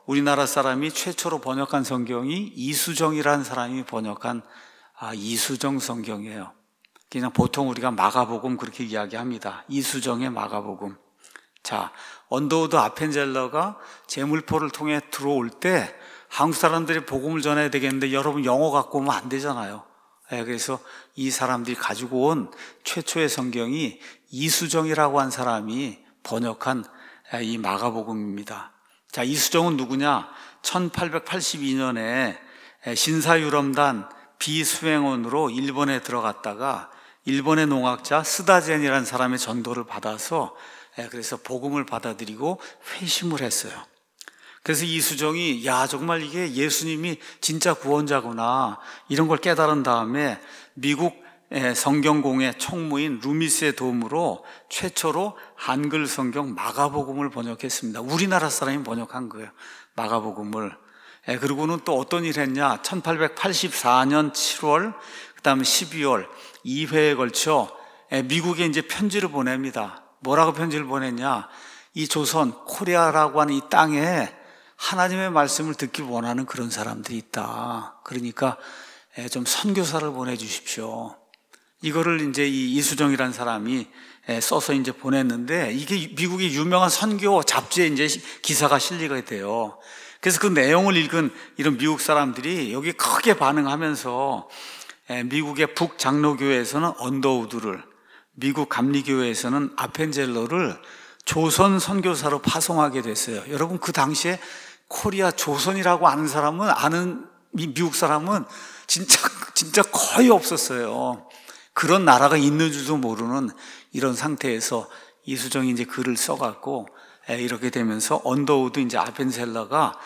우리나라 사람이 최초로 번역한 성경이 이수정이라는 사람이 번역한 이수정 성경이에요. 그냥 보통 우리가 마가복음 그렇게 이야기합니다. 이수정의 마가복음. 자, 언더우드 아펜젤러가 제물포를 통해 들어올 때 한국 사람들이 복음을 전해야 되겠는데 여러분 영어 갖고 오면 안 되잖아요. 그래서 이 사람들이 가지고 온 최초의 성경이 이수정이라고 한 사람이 번역한 이 마가복음입니다. 자, 이수정은 누구냐? 1882년에 신사유람단 비수행원으로 일본에 들어갔다가 일본의 농학자 스다젠이라는 사람의 전도를 받아서 그래서 복음을 받아들이고 회심을 했어요. 그래서 이수정이 정말 이게 예수님이 진짜 구원자구나 이런 걸 깨달은 다음에 미국 성경공회 총무인 루미스의 도움으로 최초로 한글 성경 마가복음을 번역했습니다. 우리나라 사람이 번역한 거예요, 마가복음을. 그리고는 또 어떤 일을 했냐? 1884년 7월 그 다음에 12월 2회에 걸쳐 미국에 이제 편지를 보냅니다. 뭐라고 편지를 보냈냐? 이 조선 코리아라고 하는 이 땅에 하나님의 말씀을 듣기 원하는 그런 사람들이 있다. 그러니까 좀 선교사를 보내주십시오. 이거를 이제 이 이수정이라는 사람이 써서 이제 보냈는데 이게 미국의 유명한 선교 잡지에 이제 기사가 실리게 돼요. 그래서 그 내용을 읽은 이런 미국 사람들이 여기 크게 반응하면서 미국의 북장로교회에서는 언더우드를, 미국 감리교회에서는 아펜젤러를 조선 선교사로 파송하게 됐어요. 여러분 그 당시에 코리아 조선이라고 아는 미국 사람은 진짜 거의 없었어요. 그런 나라가 있는 줄도 모르는 이런 상태에서 이수정이 이제 글을 써갖고 이렇게 되면서 언더우드 이제 아펜젤러가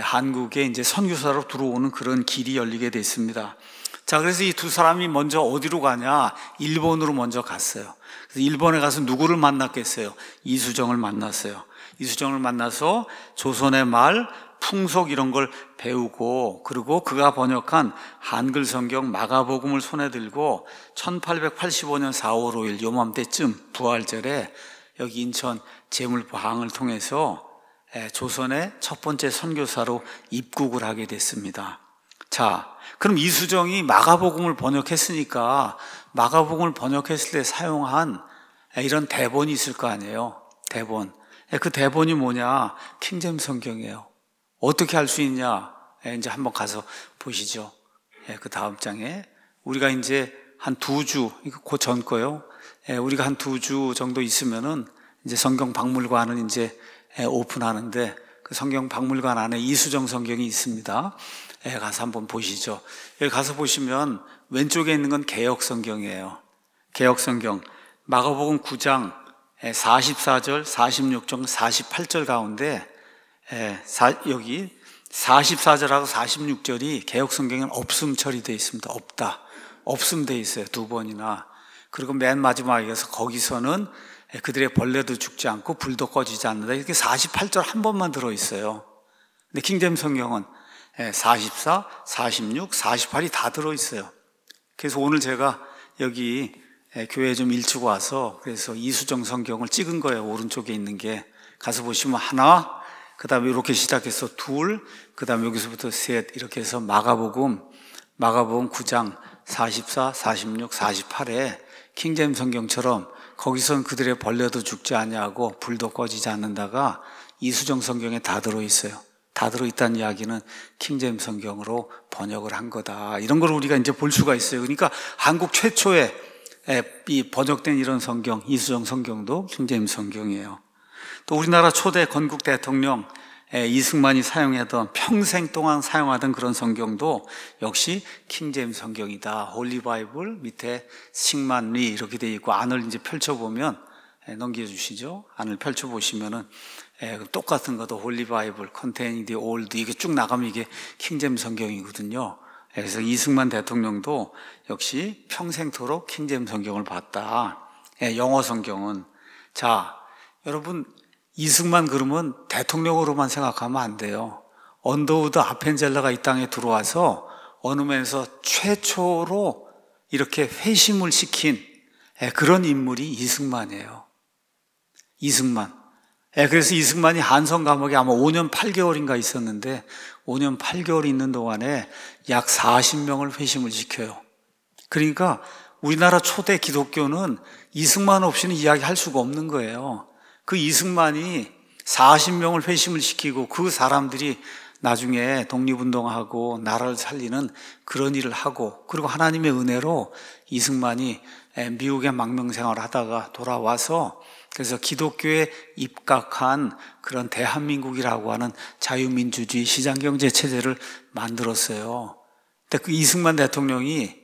한국에 이제 선교사로 들어오는 그런 길이 열리게 됐습니다. 자, 그래서 이 두 사람이 먼저 어디로 가냐? 일본으로 먼저 갔어요. 그래서 일본에 가서 누구를 만났겠어요? 이수정을 만났어요. 이수정을 만나서 조선의 말, 풍속 이런 걸 배우고, 그리고 그가 번역한 한글 성경 마가복음을 손에 들고 1885년 4월 5일 요맘때쯤 부활절에 여기 인천 제물포항을 통해서 조선의 첫 번째 선교사로 입국을 하게 됐습니다. 자, 그럼 이수정이 마가복음을 번역했으니까 마가복음을 번역했을 때 사용한 이런 대본이 있을 거 아니에요. 대본. 그 대본이 뭐냐? 킹제임스 성경이에요. 어떻게 할 수 있냐? 이제 한번 가서 보시죠. 그 다음 장에 우리가 이제 한 2주, 이거 그 전 거요. 우리가 한 2주 정도 있으면은 이제 성경 박물관을 이제 오픈하는데 그 성경 박물관 안에 이수정 성경이 있습니다. 가서 한번 보시죠. 여기 가서 보시면 왼쪽에 있는 건 개역 성경이에요. 개역 성경. 마가복음 9장 44절, 46절, 48절 가운데 여기 44절하고 46절이 개역 성경에는 없음 처리되어 있습니다. 없음 되어 있어요. 2번이나. 그리고 맨 마지막에 가서 거기서는 그들의 벌레도 죽지 않고 불도 꺼지지 않는다. 이렇게 48절 한 번만 들어있어요. 근데 킹제임스 성경은 44, 46, 48이 다 들어있어요. 그래서 오늘 제가 여기 교회에 좀 일찍 와서 그래서 이수정 성경을 찍은 거예요. 오른쪽에 있는 게. 가서 보시면 하나, 그 다음에 이렇게 시작해서 둘, 그 다음에 여기서부터 셋, 이렇게 해서 마가복음 9장 44, 46, 48에 킹제임스 성경처럼 거기선 그들의 벌레도 죽지 아니하고 불도 꺼지지 않는다가 이수정 성경에 다 들어있어요. 다 들어있다는 이야기는 킹제임스 성경으로 번역을 한 거다. 이런 걸 우리가 이제 볼 수가 있어요. 그러니까 한국 최초의 이 번역된 이런 성경, 이수정 성경도 킹제임스 성경이에요. 또 우리나라 초대 건국 대통령 이승만이 사용하던 평생 동안 사용하던 그런 성경도 역시 킹제임스 성경이다. 홀리 바이블 밑에 싱만리 이렇게 되어 있고 안을 이제 펼쳐보면 넘겨주시죠. 안을 펼쳐보시면은 똑같은 것도 홀리 바이블, 컨테이닝 디 올드 이게 쭉 나가면 이게 킹제임스 성경이거든요. 그래서 이승만 대통령도 역시 평생토록 킹제임스 성경을 봤다. 영어 성경은. 자, 여러분 이승만 그러면 대통령으로만 생각하면 안 돼요. 언더우드 아펜젤러가 이 땅에 들어와서 어느 면에서 최초로 이렇게 회심을 시킨 그런 인물이 이승만이에요. 이승만. 그래서 이승만이 한성 감옥에 아마 5년 8개월인가 있었는데 5년 8개월 있는 동안에 약 40명을 회심을 시켜요. 그러니까 우리나라 초대 기독교는 이승만 없이는 이야기할 수가 없는 거예요. 그 이승만이 40명을 회심을 시키고 그 사람들이 나중에 독립운동하고 나라를 살리는 그런 일을 하고, 그리고 하나님의 은혜로 이승만이 미국에 망명생활을 하다가 돌아와서 그래서 기독교에 입각한 그런 대한민국이라고 하는 자유민주주의 시장경제체제를 만들었어요. 근데 그 이승만 대통령이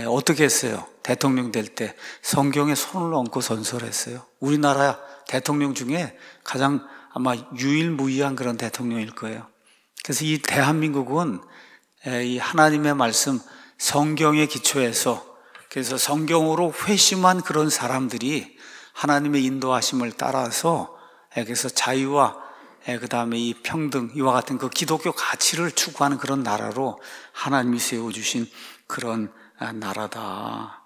어떻게 했어요? 대통령 될 때 성경에 손을 얹고 선서했어요. 우리나라 대통령 중에 가장 아마 유일무이한 그런 대통령일 거예요. 그래서 이 대한민국은 이 하나님의 말씀 성경에 기초해서, 그래서 성경으로 회심한 그런 사람들이 하나님의 인도하심을 따라서 그래서 자유와 그 다음에 이 평등, 이와 같은 그 기독교 가치를 추구하는 그런 나라로 하나님이 세워주신 그런 나라다.